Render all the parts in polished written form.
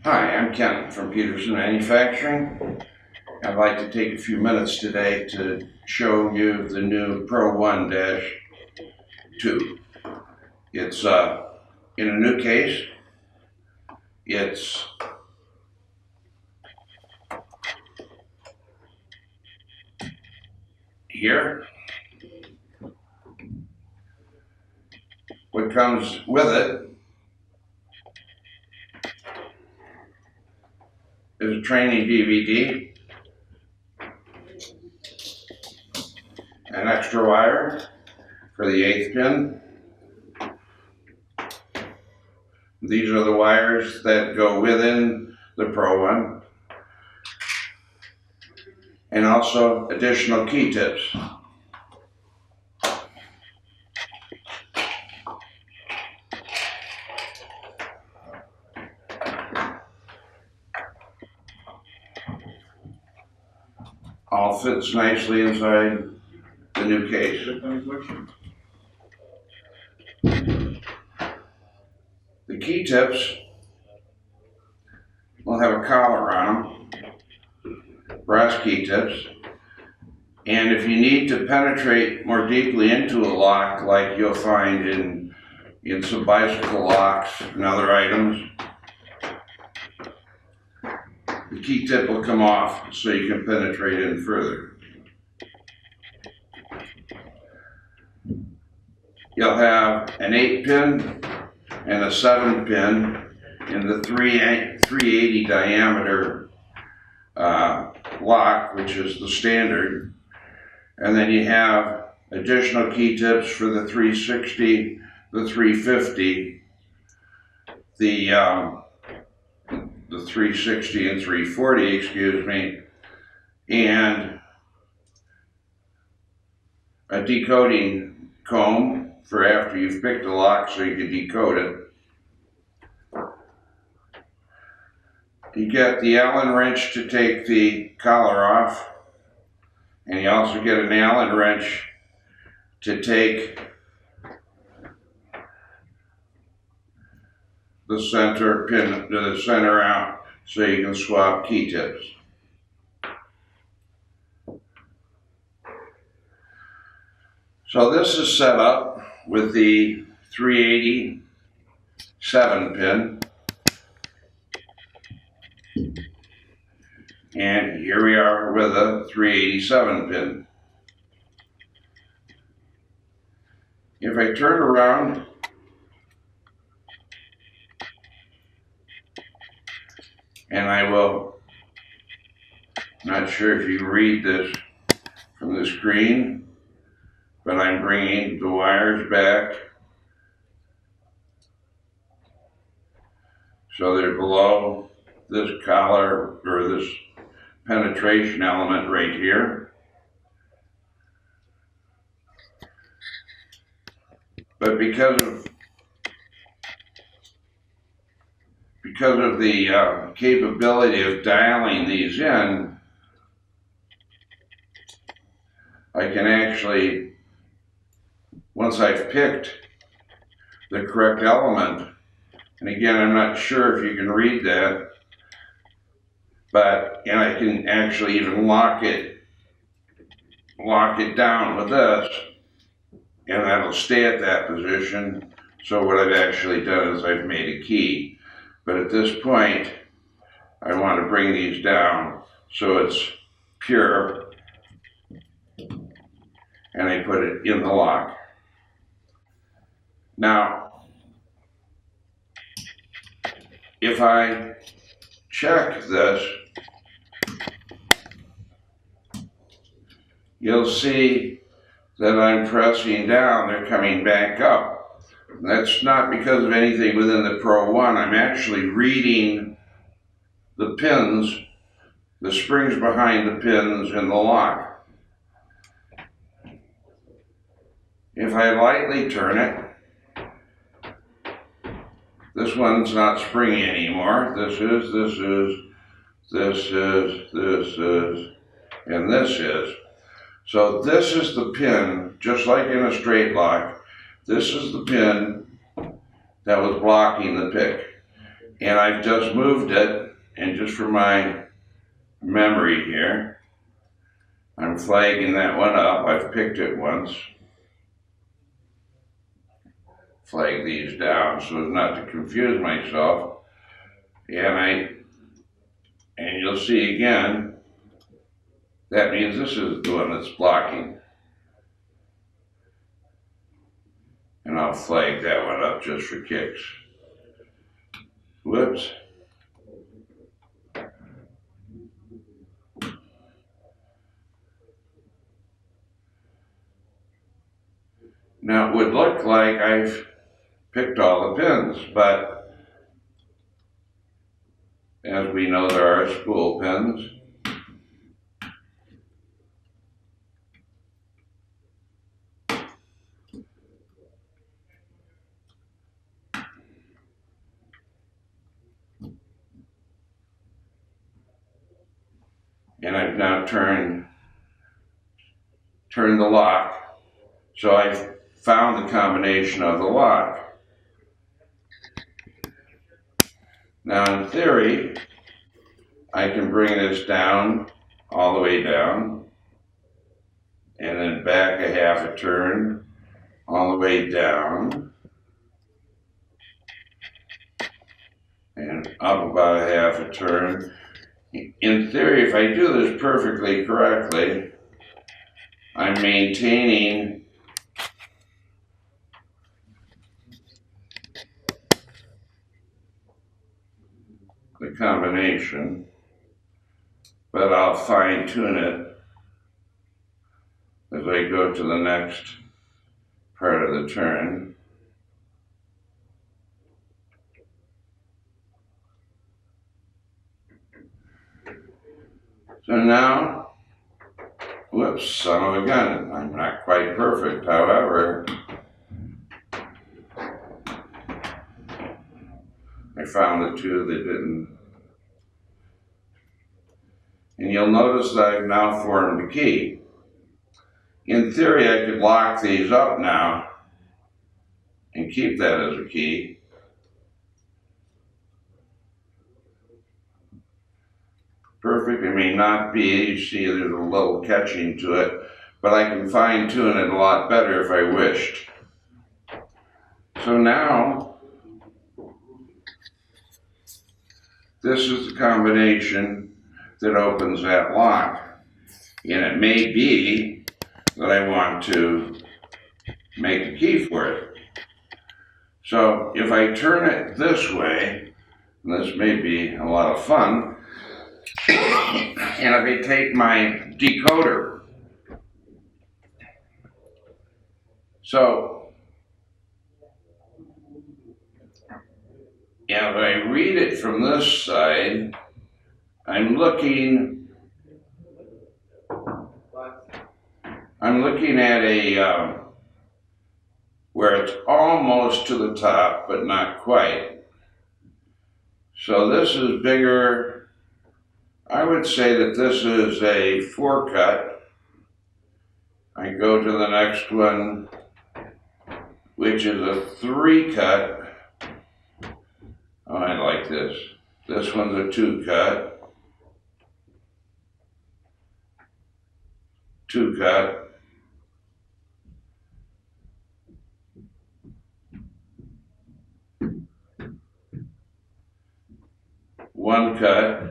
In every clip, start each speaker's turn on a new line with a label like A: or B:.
A: Hi, I'm Ken from Peterson Manufacturing. I'd like to take a few minutes today to show you the new Pro 1-2. It's in a new case. It's here. What comes with it is a training DVD, an extra wire for the 8th pin. These are the wires that go within the Pro 1, and also additional key tips. All fits nicely inside the new case. The key tips will have a collar on them, brass key tips, and if you need to penetrate more deeply into a lock, like you'll find in some bicycle locks and other items, the key tip will come off so you can penetrate in further. You'll have an 8-pin and a 7-pin in the 380 diameter lock, which is the standard. And then you have additional key tips for the 360, the 350, the 360 and 340, excuse me, and a decoding comb for after you've picked a lock so you can decode it. You get the Allen wrench to take the collar off, and you also get an Allen wrench to take the center pin to the center out so you can swap key tips. So this is set up with the 380 7-pin, and here we are with a 387 pin. If I turn around, and I will, not sure if you read this from the screen, but I'm bringing the wires back so they're below this collar or this penetration element right here. But because of the capability of dialing these in, I can actually, once I've picked the correct element, and again, I'm not sure if you can read that, but I can actually even lock it down with this, and that'll stay at that position. So what I've actually done is I've made a key. But at this point, I want to bring these down so it's pure, and I put it in the lock. Now, if I check this, you'll see that I'm pressing down, they're coming back up. That's not because of anything within the Pro 1. I'm actually reading the pins, the springs behind the pins in the lock. If I lightly turn it, this one's not springy anymore. This is, and this is. So this is the pin, just like in a straight lock, this is the pin that was blocking the pick. And I've just moved it, and just for my memory here, I'm flagging that one up. I've picked it once. Flag these down so as not to confuse myself. And you'll see again, that means this is the one that's blocking. And I'll flag that one up just for kicks. Whoops. Now it would look like I've picked all the pins, but as we know, there are spool pins. And I've now turned the lock. So I've found the combination of the lock. Now in theory, I can bring this down, all the way down, and then back a half a turn, all the way down, and up about a half a turn. In theory, if I do this perfectly correctly, I'm maintaining the combination, but I'll fine tune it as I go to the next part of the turn. So now, whoops, son of a gun, I'm not quite perfect, however, I found the two that didn't. And you'll notice that I've now formed a key. In theory, I could lock these up now and keep that as a key. Perfect, it may not be, you see there's a little catching to it, but I can fine tune it a lot better if I wished. So now, this is the combination that opens that lock. And it may be that I want to make a key for it. So if I turn it this way, and this may be a lot of fun, and if I take my decoder, so if I read it from this side, I'm looking at a where it's almost to the top, but not quite. So this is bigger. I would say that this is a 4-cut. I go to the next one, which is a 3-cut. Oh, I like this. This one's a 2-cut. 2-cut. One cut.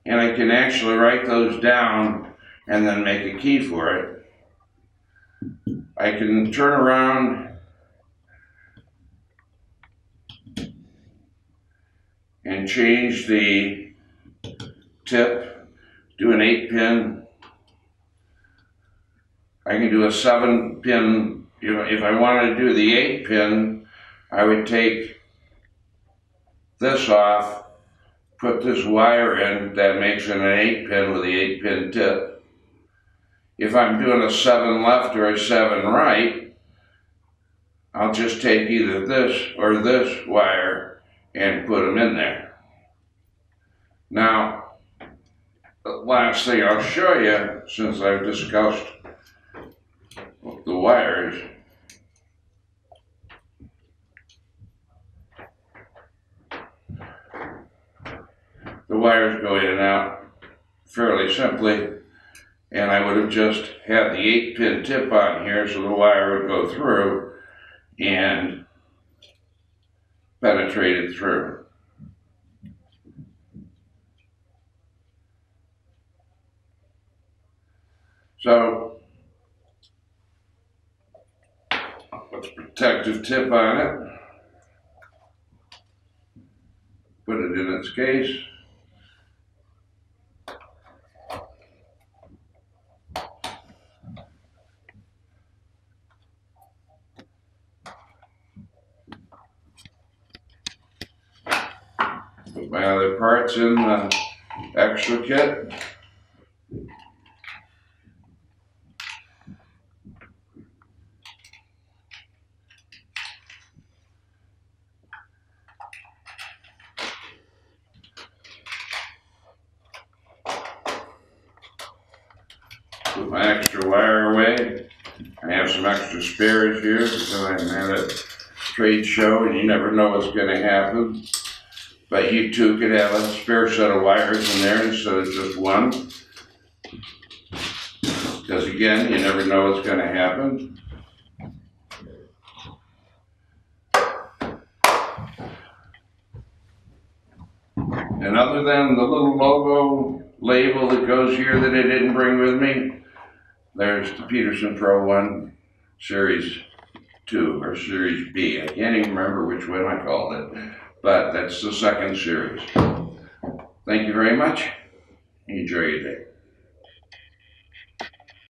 A: And I can actually write those down and then make a key for it. I can turn around and change the tip, do an 8-pin. I can do a 7-pin. If I wanted to do the 8-pin, I would take this off, put this wire in, that makes it an 8-pin with the 8-pin tip. If I'm doing a 7 left or a 7 right, I'll just take either this or this wire and put them in there. Now, the last thing I'll show you, since I've discussed the wires, wires go in and out fairly simply, and I would have just had the 8-pin tip on here so the wire would go through and penetrate it through. So, put a protective tip on it, put it in its case. Put my other parts in the extra kit. Put my extra wire away. I have some extra spares here because I'm at a trade show and you never know what's going to happen. But you too could have a spare set of wires in there instead of just one. Because again, you never know what's going to happen. And other than the little logo label that goes here that I didn't bring with me, there's the Peterson Pro 1 Series 2 or Series B. I can't even remember which one I called it, but that's the second series. Thank you very much. Enjoy your day.